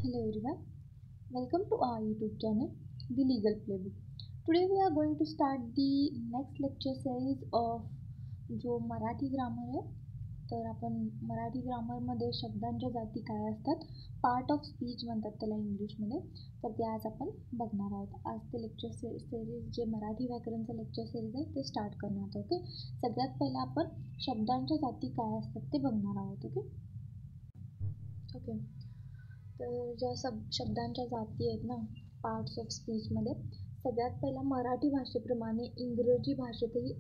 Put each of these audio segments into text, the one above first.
Hello everyone, welcome to our YouTube channel, The Legal Playbook. Today we are going to start the next lecture series of जो Marathi grammar आहे. तर आपण मराठी ग्रामरमध्ये शब्दांच्या जाती काय असतात, पार्ट ऑफ स्पीच म्हणतात त्याला इंग्लिशमध्ये. तर ते आज आपण बघणार आहोत. आज ते लेक्चर सिरीज जे मराठी व्याकरणचं लेक्चर सिरीज आहे ते स्टार्ट करणार आहोत. ओके, सगळ्यात पहिला आपण शब्दांच्या जाती काय असतात ते बघणार आहोत. ओके, तर ज्या शब्दांच्या जाती आहेत ना, पार्ट्स ऑफ स्पीचमध्ये, सगळ्यात पहिला मराठी भाषेप्रमाणे इंग्रजी भाषेतही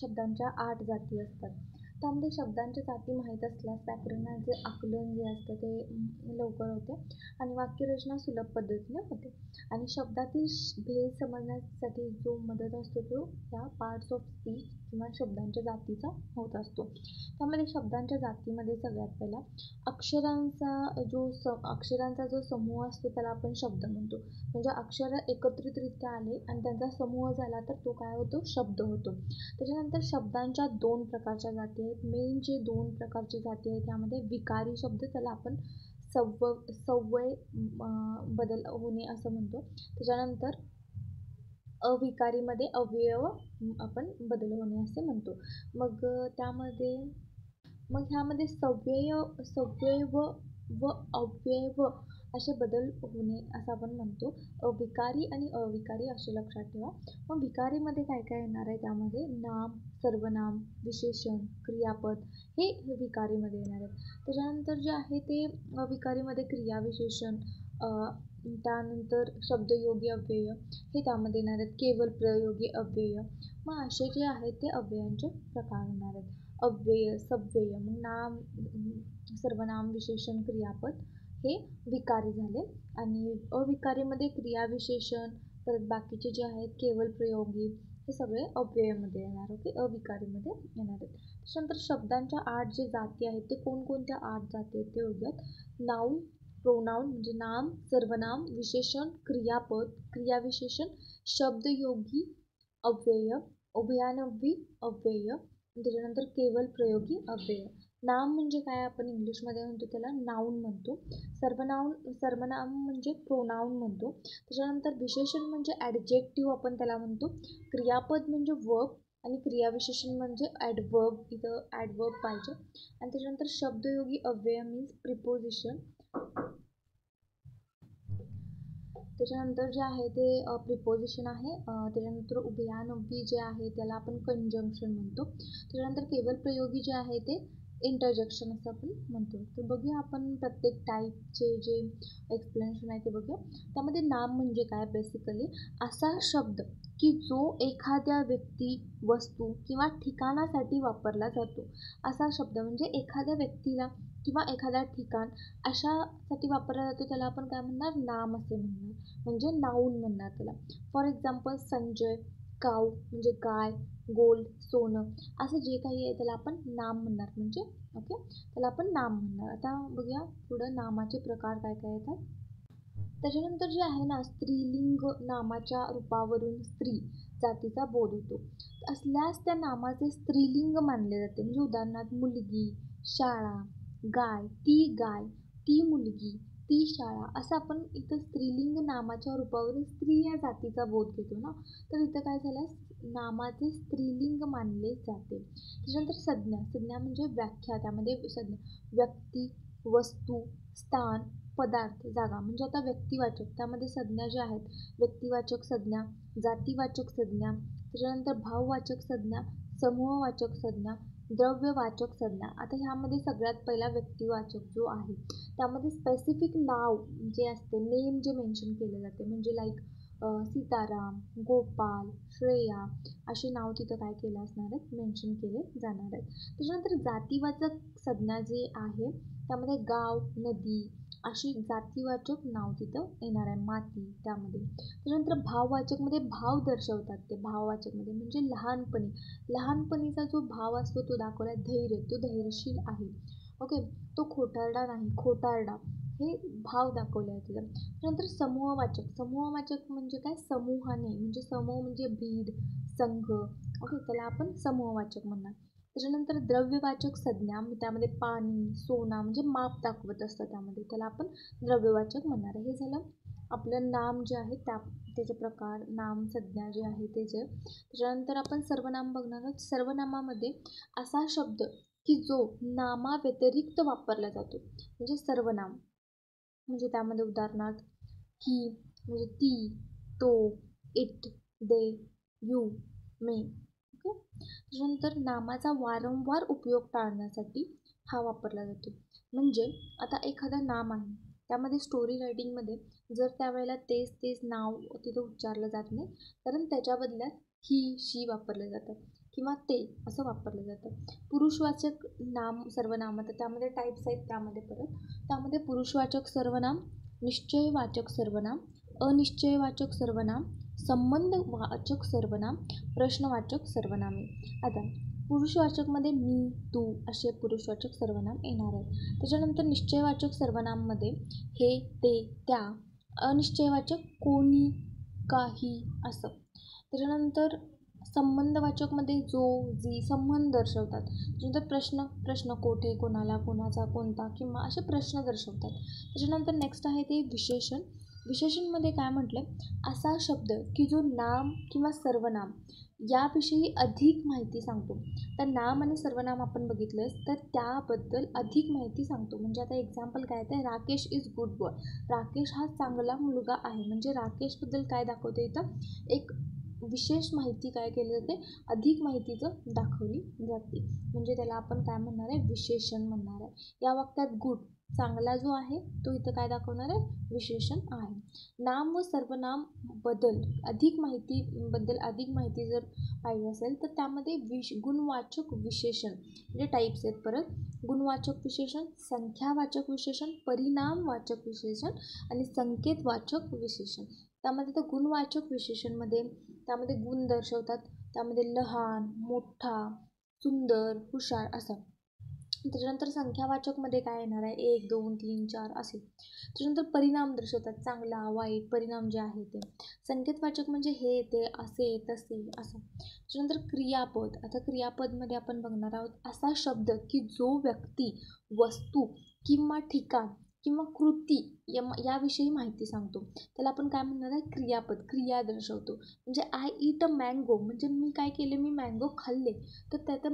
शब्दांच्या 8 जाती असतात. त्यामध्ये शब्दांच्या जाती माहीत असल्यास व्याकरणाचे आकलन जे असतं ते लवकर होते आणि वाक्यरचना सुलभ पद्धतीने होते. आणि शब्दातील भेद समजण्यासाठी जो मदत असतो तो या पार्ट्स ऑफ स्पीच किंवा शब्दांच्या जातीचा होत असतो. त्यामध्ये शब्दांच्या जातीमध्ये सगळ्यात पहिला अक्षरांचा जो समूह असतो त्याला आपण शब्द म्हणतो. म्हणजे अक्षर एकत्रितरित्या आले आणि त्यांचा समूह झाला तर तो काय होतो, शब्द होतो. त्याच्यानंतर शब्दांच्या 2 प्रकारच्या जाती आहेत. मेन जे 2 प्रकारचे जाती आहेत त्यामध्ये विकारी शब्द, त्याला आपण सव्वय बदल होणे असं म्हणतो. त्याच्यानंतर अविकारीमध्ये अवयव आपण बदल होणे असे म्हणतो. मग ह्यामध्ये सव्यय व अव्यय असे बदल होणे असं आपण म्हणतो. विकारी आणि अविकारी असे लक्षात ठेवा. मग विकारीमध्ये काय काय येणार आहे, त्यामध्ये नाम, सर्वनाम, विशेषण, क्रियापद हे विकारीमध्ये येणार आहेत. त्याच्यानंतर जे आहे ते विकारीमध्ये क्रियाविशेषण, त्यानंतर शब्दयोगी अव्यय हे त्यामध्ये येणार आहेत. केवळ प्रयोगी अव्यय. मग असे जे आहेत ते अव्ययांचे प्रकार होणार आहेत. अव्यय, सव्यय, मग नाम, सर्वनाम, विशेषण, क्रियापद हे विकारी झाले. आणि अविकारीमध्ये क्रियाविशेषण, परत बाकीचे जे आहेत केवळ प्रयोगी हे सगळे अव्ययमध्ये येणार. ओके, अविकारीमध्ये येणार आहेत. त्याच्यानंतर शब्दांच्या 8 जे जाती आहेत ते कोणकोणत्या 8 जाती आहेत ते बघूयात. नाऊन, प्रोनाऊन म्हणजे नाम, सर्वनाम, विशेषण, क्रियापद, क्रियाविशेषण, शब्दयोगी अव्यय, उभयानवी अव्यय, त्याच्यानंतर केवळ प्रयोगी अव्यय. नाम म्हणजे काय, आपण इंग्लिशमध्ये म्हणतो त्याला नाऊन म्हणतो. सर्वनाम म्हणजे प्रोनाऊन म्हणतो. त्याच्यानंतर विशेषण म्हणजे ॲडजेक्टिव्ह आपण त्याला म्हणतो. क्रियापद म्हणजे वर्ब आणि क्रियाविशेषण म्हणजे ॲडवर्ब, इथं ॲडवर्ब पाहिजे. आणि त्याच्यानंतर शब्दयोगी अव्यय मीन्स प्रिपोजिशन. त्याच्यानंतर जे आहे ते प्रिपोजिशन आहे. त्याच्यानंतर उभयानवी जे आहे त्याला आपण कंजंक्शन म्हणतो. त्याच्यानंतर केवळ प्रयोगी जे आहे ते इंटरजेक्शन असं आपण म्हणतो. तर बघूया आपण प्रत्येक टाईपचे जे एक्सप्लेनेशन आहे ते बघूया. त्यामध्ये नाम म्हणजे काय, बेसिकली असा शब्द की जो एखाद्या व्यक्ती, वस्तू किंवा ठिकाणासाठी वापरला जातो. असा शब्द म्हणजे एखाद्या व्यक्तीला किंवा एखादा ठिकाण अशासाठी वापरला जातो त्याला आपण काय म्हणणार, नाम असे म्हणणार, म्हणजे नाऊन म्हणणार त्याला. फॉर एक्झाम्पल संजय, काऊ म्हणजे गाय, गोल्ड सोनं, असं जे काही आहे त्याला आपण नाम म्हणणार. म्हणजे ओके, त्याला आपण नाम म्हणणार. आता बघूया पुढं नामाचे प्रकार काय काय येतात. त्याच्यानंतर जे आहे ना, स्त्रीलिंग नामाच्या रूपावरून स्त्री जातीचा बोध होतो असल्यास त्या नामाचे स्त्रीलिंग मानले जाते. म्हणजे उदाहरणार्थ मुलगी, शाळा, गाय, ती मुलगी, ती शाळा, असं आपण इथं स्त्रीलिंग नामाच्या रूपावरून स्त्री या जातीचा बोध घेतो ना. तर इथं काय झालं, नामाचे स्त्रीलिंग मानले जाते. त्याच्यानंतर संज्ञा म्हणजे व्याख्या. त्यामध्ये संज्ञा व्यक्ती, वस्तू, स्थान, पदार्थ, जागा. म्हणजे आता व्यक्तिवाचक, त्यामध्ये संज्ञा ज्या आहेत व्यक्तिवाचक संज्ञा, जातीवाचक संज्ञा, त्याच्यानंतर भाववाचक संज्ञा, समूहवाचक संज्ञा, द्रव्यवाचक संज्ञा. आता ह्यामध्ये सगळ्यात पहिला व्यक्तिवाचक जो आहे त्यामध्ये स्पेसिफिक नाव जे असते, नेम जे मेन्शन केले जाते, म्हणजे लाईक सीताराम, गोपाल, श्रेया असे नाव तिथं काय केलं असणार आहेत, मेन्शन केले जाणार आहेत. त्याच्यानंतर जातीवाचक संज्ञा जे आहे त्यामध्ये गाव, नदी अशी जातीवाचक नाव तिथं येणार आहे, माती त्यामध्ये. त्याच्यानंतर भाववाचकमध्ये भाव दर्शवतात ते, भाववाचकमध्ये म्हणजे लहानपणीचा जो भाव असतो तो दाखवला, धैर्य, तो धैर्यशील आहे. ओके, तो खोटारडा नाही, खोटारडा हे भाव दाखवले आहे तिथं. त्यानंतर समूहवाचक म्हणजे काय, समूहाने, म्हणजे समूह म्हणजे भीड, संघ. ओके, त्याला आपण समूहवाचक म्हणणार. त्याच्यानंतर द्रव्यवाचक संज्ञा, त्यामध्ये पाणी, सोना म्हणजे माप दाखवत असतं त्यामध्ये, त्याला आपण द्रव्यवाचक म्हणणार आहे. हे झालं आपलं नाम जे आहे त्याचे प्रकार, नाम संज्ञा जे आहे त्याचे. त्याच्यानंतर आपण सर्वनाम बघणार आहोत. सर्वनामामध्ये असा शब्द की जो नामाव्यतिरिक्त वापरला जातो म्हणजे सर्वनाम. म्हणजे त्यामध्ये उदाहरणार्थ ही म्हणजे ती, तो, it, they, you, may. Okay. त्याच्यानंतर नामाचा वारंवार उपयोग टाळण्यासाठी हा वापरला जातो. म्हणजे आता एखादं नाम आहे, त्यामध्ये स्टोरी रायटिंगमध्ये जर त्यावेळेला तेच नाव तिथं उच्चारलं जात नाही, कारण त्याच्या बदल्यात ही, शी वापरलं जातं किंवा ते असं वापरलं जातं. पुरुषवाचक नाम सर्वनाम, तर त्यामध्ये टाईप्स आहेत. त्यामध्ये पुरुषवाचक सर्वनाम, निश्चयवाचक सर्वनाम, अनिश्चयवाचक सर्वनाम, संबंधवाचक सर्वनाम, प्रश्नवाचक सर्वनामे. आता पुरुषवाचकमध्ये मी, तू असे पुरुषवाचक सर्वनाम येणार आहेत. त्याच्यानंतर निश्चयवाचक सर्वनाममध्ये हे, ते, त्या. अनिश्चयवाचक कोणी, काही असं. त्याच्यानंतर संबंधवाचकमध्ये जो, जी संबंध दर्शवतात. त्याच्यानंतर प्रश्न कोठे, कोणाला, कोणाचा, कोणता किंवा असे प्रश्न दर्शवतात. त्याच्यानंतर नेक्स्ट आहे ते विशेषण. विशेषणमध्ये काय म्हटलं, असा शब्द की जो नाम किंवा सर्वनाम याविषयी अधिक माहिती सांगतो. तर नाम आणि सर्वनाम आपण बघितलं तर त्याबद्दल अधिक माहिती सांगतो. म्हणजे आता एक्झाम्पल काय आहे, Rakesh is good boy. Rakesh हा चांगला मुलगा आहे. म्हणजे राकेशबद्दल काय दाखवते इथं, एक विशेष माहिती काय केली जाते, अधिक माहितीचं दाखवली जाते. म्हणजे त्याला आपण काय म्हणणार आहे, विशेषण म्हणणार आहे. या वाक्यात गुड चांगला जो आहे तो इथं काय दाखवणार आहे, विशेषण आहे. नाम व सर्वनाम बद्दल अधिक माहिती जर पाहिजे असेल तर त्यामध्ये गुणवाचक विशेषण म्हणजे टाईप्स आहेत. परत गुणवाचक विशेषण, संख्यावाचक विशेषण, परिणामवाचक विशेषण आणि संकेतवाचक विशेषण. त्यामध्ये तर गुणवाचक विशेषणमध्ये त्यामध्ये गुण दर्शवतात. त्यामध्ये लहान, मोठा, सुंदर, हुशार असं. त्याच्यानंतर संख्यावाचकमध्ये काय येणार आहे, 1, 2, 3, 4 असे. त्याच्यानंतर परिणाम दर्शवतात, चांगला, वाईट परिणाम जे आहे ते. संकेतवाचक म्हणजे हे, ते, असे, तसे असं. त्याच्यानंतर क्रियापद. आता क्रियापदमध्ये आपण बघणार आहोत असा शब्द की जो व्यक्ती, वस्तू किंवा ठिकाण किंवा कृती याविषयी माहिती सांगतो. त्याला आपण काय म्हणणार आहे, क्रियापद. क्रिया दर्शवतो. म्हणजे आय ईट अ मँगो म्हणजे मी काय केले, मी मँगो खाल्ले. तर त्यात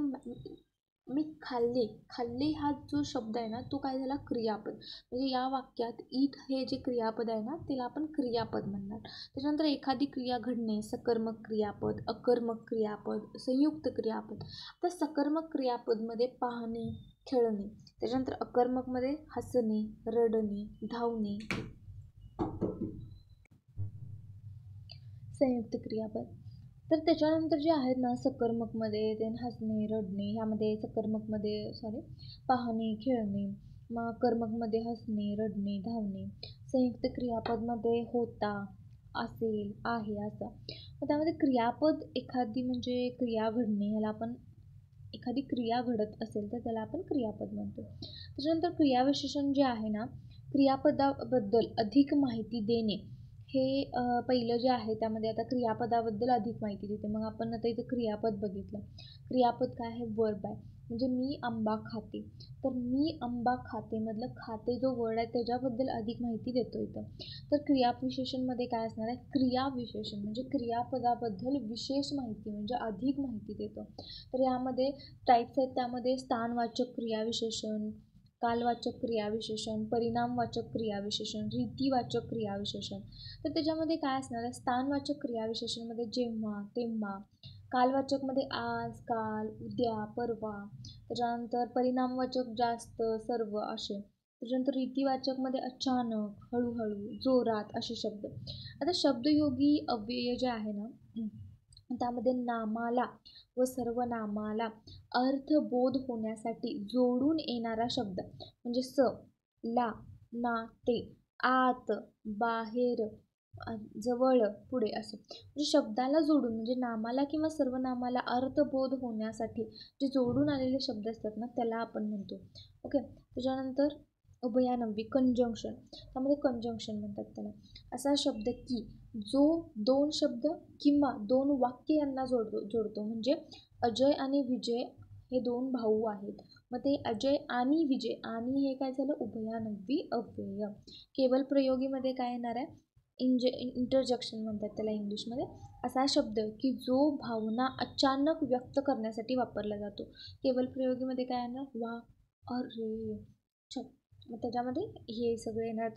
मी खाल्ले हा जो शब्द आहे ना तो काय झाला, क्रियापद. म्हणजे या वाक्यात ईट हे जे क्रियापद आहे ना त्याला आपण क्रियापद म्हणणार. त्याच्यानंतर एखादी क्रिया घडणे, सकर्मक क्रियापद, अकर्मक क्रियापद, संयुक्त क्रियापद. तर सकर्मक क्रियापदमध्ये पाहणे, खेळणे. त्याच्यानंतर अकर्मकमध्ये हसणे, रडणे, धावणे. संयुक्त क्रियापद. तर त्याच्यानंतर जे आहेत ना सकर्मकमध्ये ते हसणे, रडणे, ह्यामध्ये सकर्मकमध्ये पाहणे, खेळणे. मग कर्मकमध्ये हसणे, रडणे, धावणे. संयुक्त क्रियापदमध्ये होता, असेल, आहे असं. मग त्यामध्ये क्रियापद एखादी म्हणजे क्रिया घडणे, ह्याला आपण एखादी क्रिया घडत असेल तर त्याला आपण क्रियापद म्हणतो. त्याच्यानंतर क्रियाविशेषण जे आहे ना, क्रियापदाबद्दल अधिक माहिती देणे. हे पहिलं जे आहे त्यामध्ये आता क्रियापदाबद्दल अधिक माहिती देते. मग आपण आता इथं क्रियापद बघितलं. क्रियापद काय आहे, वर्ब आहे. म्हणजे मी आंबा खाते. तर मी आंबा खाते मधलं खाते जो वर्ड आहे त्याच्याबद्दल अधिक माहिती देतो इथं. तर क्रियाविशेषणमध्ये काय असणार आहे, क्रियाविशेषण म्हणजे क्रियापदाबद्दल विशेष माहिती म्हणजे अधिक माहिती देतो. तर यामध्ये टाईप्स आहेत. त्यामध्ये स्थानवाचक क्रियाविशेषण, कालवाचक क्रियाविशेषण, परिणामवाचक क्रियाविशेषण, रीतीवाचक क्रियाविशेषण. तर त्याच्यामध्ये काय असणार आहे, स्थानवाचक क्रियाविशेषणमध्ये जेव्हा, तेव्हा. कालवाचकमध्ये आज, काल, उद्या, परवा. त्याच्यानंतर परिणामवाचक जास्त, सर्व असे. त्याच्यानंतर रीतीवाचकमध्ये अचानक, हळूहळू, जोरात असे शब्द. आता शब्दयोगी अव्यय जे आहे ना त्यामध्ये नामाला व सर्वनामाला अर्थबोध होण्यासाठी जोडून येणारा शब्द म्हणजे स, ला, ना, ते, आत, बाहेर, जवळ, पुढे असं. म्हणजे शब्दाला जोडून म्हणजे नामाला किंवा सर्वनामाला अर्थबोध होण्यासाठी जे जोडून आलेले शब्द असतात ना त्याला आपण म्हणतो. ओके. त्याच्यानंतर उभयानंवी कंजंक्शन. त्यामध्ये कंजंक्शन म्हणतात त्याला. असा शब्द की जो 2 शब्द किंवा 2 वाक्य यांना जोडतो. म्हणजे अजय आणि विजय हे 2 भाऊ आहेत. मग ते अजय आणि विजय, आणि हे काय झालं उभयानव्वी अव्यय. केवल प्रयोगीमध्ये काय येणार आहे, इंटरजेक्शन म्हणतात त्याला इंग्लिशमध्ये. असा शब्द की जो भावना अचानक व्यक्त करण्यासाठी वापरला जातो. केवल प्रयोगीमध्ये काय येणार, वा, अरे, छट. मग त्याच्यामध्ये हे सगळे येणार.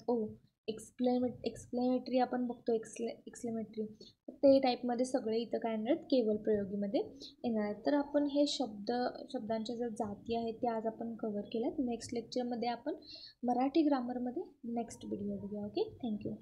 एक्सप्लेनेटरी आपण बघतो, एक्सप्लेनेटरी ते टाईपमध्ये सगळे इथं काय येणार केवल प्रयोगीमध्ये येणार आहेत. तर आपण हे शब्दांच्या ज्या जाती आहेत त्या आज आपण कव्हर केल्यात. नेक्स्ट लेक्चरमध्ये आपण मराठी ग्रामरमध्ये नेक्स्ट व्हिडिओ बघूया. Okay, thank you.